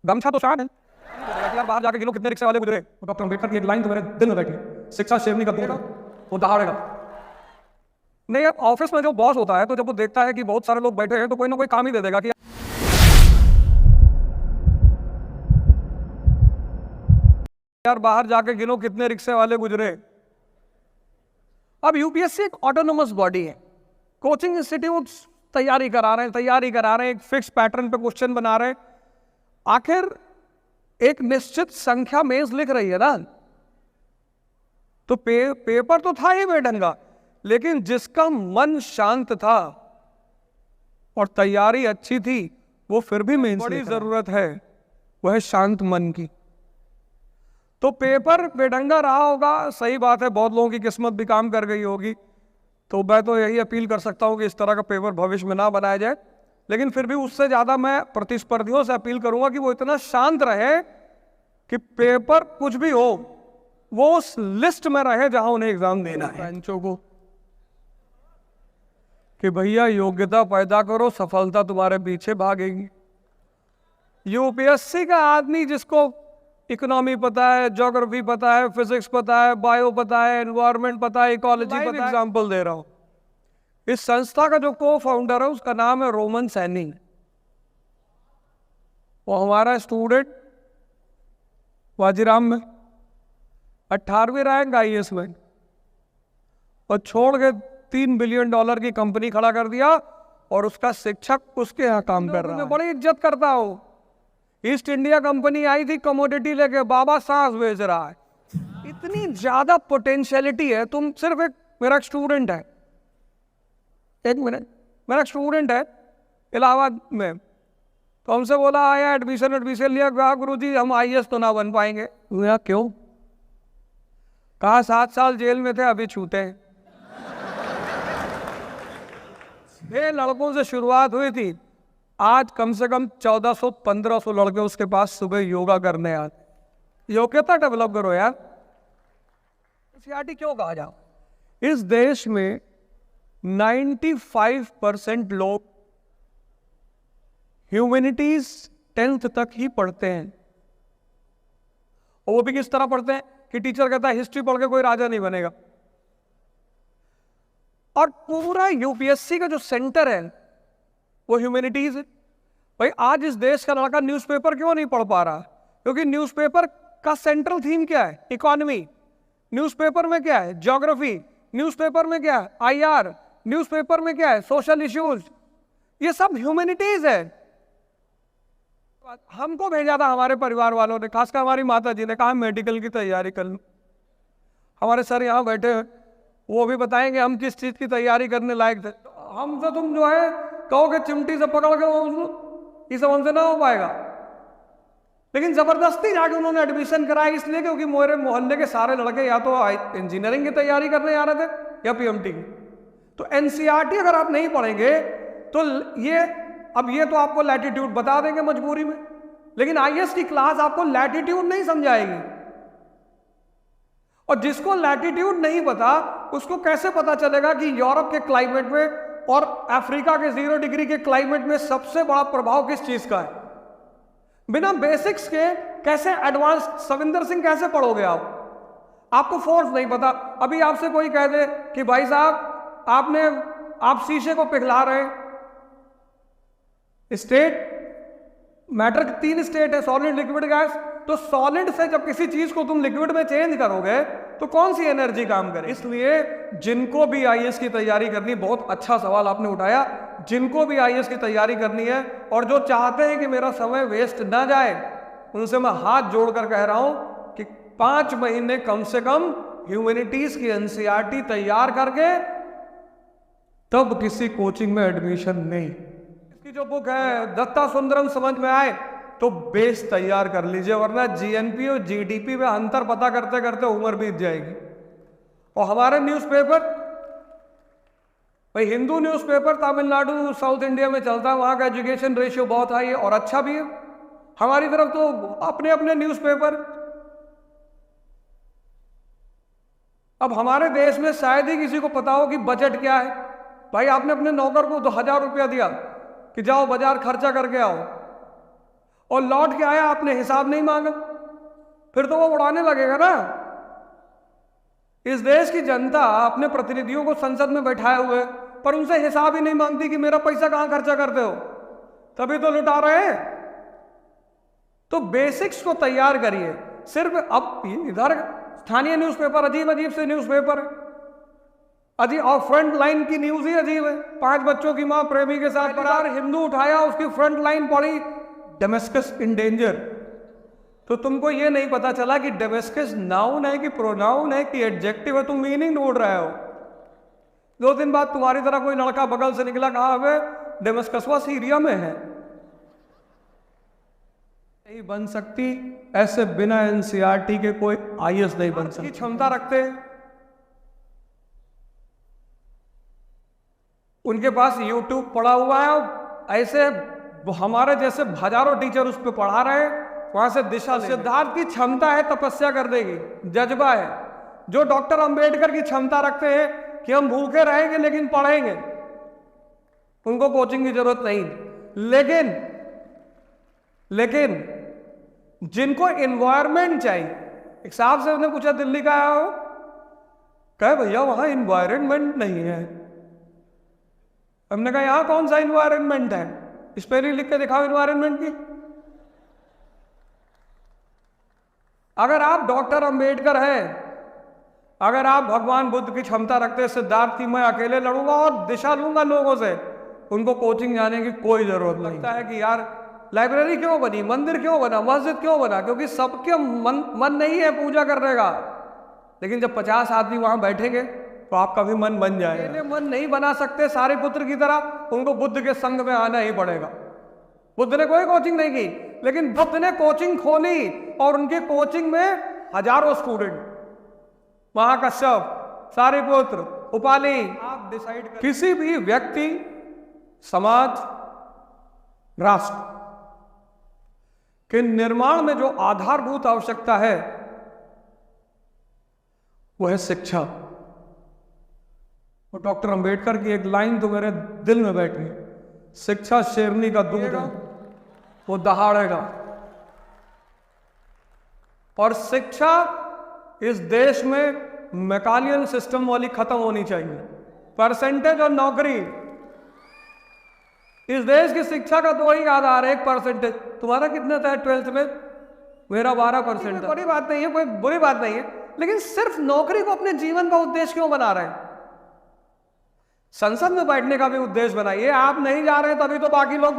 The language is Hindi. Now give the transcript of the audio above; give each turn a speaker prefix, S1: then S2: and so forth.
S1: गमछा तो शान है यार, बाहर जाके गिनो कितने रिक्शे वाले गुजरे। डॉक्टर अम्बेडकर की एक लाइन तो मेरे दिल में बैठी, शिक्षा शेरनी का देगा वो दहाड़ेगा। नहीं, अब ऑफिस में जो बॉस होता है तो जब वो देखता है कि बहुत सारे लोग बैठे हैं तो कोई ना कोई काम ही दे देगा कि यार बाहर जाके गिनो कितने रिक्शे वाले गुजरे। अब यूपीएससी एक ऑटोनोमस बॉडी है, कोचिंग इंस्टीट्यूट्स तैयारी करा रहे हैं, एक फिक्स पैटर्न पे क्वेश्चन बना रहे हैं। आखिर एक निश्चित संख्या मेंस लिख रही है ना, तो पेपर तो था ही बेढंगा, लेकिन जिसका मन शांत था और तैयारी अच्छी थी वो फिर भी मेंस बड़ी जरूरत है वह शांत मन की। तो पेपर बेढंगा रहा होगा, सही बात है, बहुत लोगों की किस्मत भी काम कर गई होगी। तो मैं तो यही अपील कर सकता हूं कि इस तरह का पेपर भविष्य में ना बनाया जाए, लेकिन फिर भी उससे ज्यादा मैं प्रतिस्पर्धियों से अपील करूंगा कि वो इतना शांत रहे कि पेपर कुछ भी हो वो उस लिस्ट में रहे जहां उन्हें एग्जाम देना है। बेंचों को कि भैया योग्यता पैदा करो, सफलता तुम्हारे पीछे भागेगी। यूपीएससी का आदमी जिसको इकोनॉमी पता है, ज्योग्राफी पता है, फिजिक्स पता है, बायो पता है, एनवायरमेंट पता है, इकोलॉजी पता है। एग्जाम्पल दे रहा हूं, इस संस्था का जो को फाउंडर है उसका नाम है रोमन सैनी। वो हमारा स्टूडेंट वाजीराम में 18वीं रैंक आईएएस में, और छोड़ के $3 बिलियन की कंपनी खड़ा कर दिया और उसका शिक्षक उसके यहाँ काम कर रहा है। मैं बड़ी इज्जत करता हूं। ईस्ट इंडिया कंपनी आई थी कमोडिटी लेके, बाबा सांस बेच रहा है। इतनी ज्यादा पोटेंशियलिटी है। तुम सिर्फ एक मेरा स्टूडेंट है, एक मिनट, मेरा स्टूडेंट है इलाहाबाद में, तो हमसे बोला आया एडमिशन लिया, कहा गुरुजी हम आईएएस तो ना बन पाएंगे। क्यों? कहा 7 साल जेल में थे, अभी छूटे हैं। ये लड़कों से शुरुआत हुई थी, आज कम से कम 1400-1500 लड़के उसके पास सुबह योगा करने आते। योग्यता डेवलप करो यार। सीआरटी क्यों कहा जाओ? इस देश में 95% लोग ह्यूमैनिटीज 10th तक ही पढ़ते हैं, और वो भी किस तरह पढ़ते हैं कि टीचर कहता है हिस्ट्री पढ़ के कोई राजा नहीं बनेगा। और पूरा यूपीएससी का जो सेंटर है वो ह्यूमैनिटीज है। भाई आज इस देश का लड़का न्यूज़पेपर क्यों नहीं पढ़ पा रहा? क्योंकि न्यूज़पेपर का सेंट्रल थीम क्या है? इकोनॉमी। न्यूज़पेपर में क्या है? ज्योग्राफी। न्यूज़पेपर में क्या है? आईआर। न्यूज़पेपर में क्या है? Social issues. ये सब ह्यूमैनिटीज है। हमको भेजा था हमारे परिवार वालों ने, खासकर हमारी माता जी ने, कहा मेडिकल की तैयारी कर लो। हमारे सर यहाँ बैठे हैं, वो भी बताएंगे हम किस चीज की तैयारी करने लायक थे। हमसे तुम जो है कहोगे चिमटी से पकड़ के ये सब हमसे ना हो पाएगा। लेकिन जबरदस्ती जाके उन्होंने एडमिशन कराया, इसलिए क्योंकि मेरे मोहल्ले के सारे लड़के या तो इंजीनियरिंग की तैयारी करने आ रहे थे या पीएमटी की। तो एनसीईआरटी अगर आप नहीं पढ़ेंगे तो ये तो आपको लैटिट्यूड बता देंगे मजबूरी में, लेकिन आईएएस की क्लास आपको लैटिट्यूड नहीं समझाएगी। और जिसको लैटिट्यूड नहीं पता उसको कैसे पता चलेगा कि यूरोप के क्लाइमेट में और अफ्रीका के 0 डिग्री के क्लाइमेट में सबसे बड़ा प्रभाव किस चीज का है? बिना बेसिक्स के कैसे एडवांस सविंदर सिंह कैसे पढ़ोगे आप? आपको फोर्स नहीं पता। अभी आपसे कोई कह दे कि भाई साहब आप शीशे को पिघला रहे हैं, स्टेट मैटर 3 स्टेट है, सॉलिड, लिक्विड, गैस। तो सॉलिड से जब किसी चीज को तुम लिक्विड में चेंज करोगे तो कौन सी एनर्जी काम करे? इसलिए जिनको भी आईएएस की तैयारी करनी, बहुत अच्छा सवाल आपने उठाया, जिनको भी आईएएस की तैयारी करनी है और जो चाहते हैं कि मेरा समय वेस्ट ना जाए, उनसे मैं हाथ जोड़कर कह रहा हूं कि 5 महीने कम से कम ह्यूमैनिटीज की एनसीईआरटी तैयार करके तब किसी कोचिंग में एडमिशन नहीं। इसकी जो बुक है दत्ता सुंदरम समझ में आए तो बेस तैयार कर लीजिए, वरना जीएनपी और जीडीपी में अंतर पता करते करते उम्र बीत जाएगी। और हमारे न्यूज़पेपर, भाई Hindu newspaper Tamil Nadu south India में चलता है, वहां का एजुकेशन रेशियो बहुत हाई है और अच्छा भी है। हमारी तरफ तो अपने अपने न्यूज़पेपर। अब हमारे देश में शायद ही किसी को पता हो कि बजट क्या है। भाई आपने अपने नौकर को 1000 रुपया दिया कि जाओ बाजार खर्चा करके आओ, और लौट के आया, आपने हिसाब नहीं मांगा, फिर तो वो उड़ाने लगेगा ना। इस देश की जनता अपने प्रतिनिधियों को संसद में बैठाए हुए, पर उनसे हिसाब ही नहीं मांगती कि मेरा पैसा कहां खर्चा करते हो, तभी तो लुटा रहे हैं। तो बेसिक्स को तैयार करिए। सिर्फ अब इधर स्थानीय न्यूज़पेपर अजीब अजीब से न्यूज़पेपर अजीब, और फ्रंट लाइन की न्यूज ही अजीब है। 5 बच्चों की मां प्रेमी के साथ फरार, हिंदू उठाया, उसकी फ्रंट लाइन पड़ी डेमेस्कस इन डेंजर। तो तुमको ये नहीं पता चला कि डेमेस्कस नाउन है कि प्रोनाउन है कि एडजेक्टिव है, तुम मीनिंग ढूंढ रहे हो। 2 दिन बाद तुम्हारी तरह कोई लड़का बगल से निकला, कहा हमें डेमेस्कसवा सीरिया में है। नहीं बन सकती, ऐसे बिना एनसीईआरटी के कोई आईएएस नहीं बन सकती। क्षमता रखते, उनके पास यूट्यूब पड़ा हुआ है, ऐसे हमारे जैसे हजारों टीचर उस पर पढ़ा रहे हैं, वहां से दिशा। सिद्धार्थ की क्षमता है तपस्या कर देगी, जज्बा है। जो डॉक्टर अंबेडकर की क्षमता रखते हैं कि हम भूखे रहेंगे लेकिन पढ़ेंगे, उनको कोचिंग की जरूरत नहीं। लेकिन जिनको एनवायरमेंट चाहिए, एक साहब से उन्हें पूछा दिल्ली का आया हो, कहे भैया वहां एनवायरमेंट नहीं है। हमने कहा यहां कौन सा एनवायरमेंट है, स्पेलिंग लिख के दिखाओ एनवायरमेंट की। अगर आप डॉक्टर अंबेडकर हैं, अगर आप भगवान बुद्ध की क्षमता रखते, सिद्धार्थ की मैं अकेले लड़ूंगा और दिशा लूंगा लोगों से, उनको कोचिंग जाने की कोई जरूरत नहीं। लगता है कि यार लाइब्रेरी क्यों बनी, मंदिर क्यों बना, मस्जिद क्यों बना, क्योंकि सबके मन नहीं है पूजा करने का। लेकिन जब 50 आदमी वहां बैठेंगे तो आपका भी मन बन जाएगा। मन नहीं बना सकते सारे पुत्र की तरह, उनको बुद्ध के संग में आना ही पड़ेगा। बुद्ध ने कोई कोचिंग नहीं की, लेकिन बुद्ध ने कोचिंग खोली और उनके कोचिंग में हजारों स्टूडेंट, महाकश्यप, सारिपुत्र, उपाली। आप डिसाइड कर, किसी भी व्यक्ति, समाज, राष्ट्र के निर्माण में जो आधारभूत आवश्यकता है वो है शिक्षा। और डॉक्टर अंबेडकर की एक लाइन तो मेरे दिल में बैठी, शिक्षा शेरनी का दूध है, वो दहाड़ेगा। और शिक्षा इस देश में मैकालियन सिस्टम वाली खत्म होनी चाहिए। परसेंटेज और नौकरी, इस देश की शिक्षा का 2 ही आधार है, 1%। तुम्हारा कितना था 12th में? मेरा 12% था। बड़ी बात नहीं है, कोई बुरी बात नहीं है, लेकिन सिर्फ नौकरी को अपने जीवन का उद्देश्य क्यों बना रहे हैं? संसद में बैठने का भी उद्देश्य बनाइए। आप नहीं जा रहे तभी तो बाकी लोग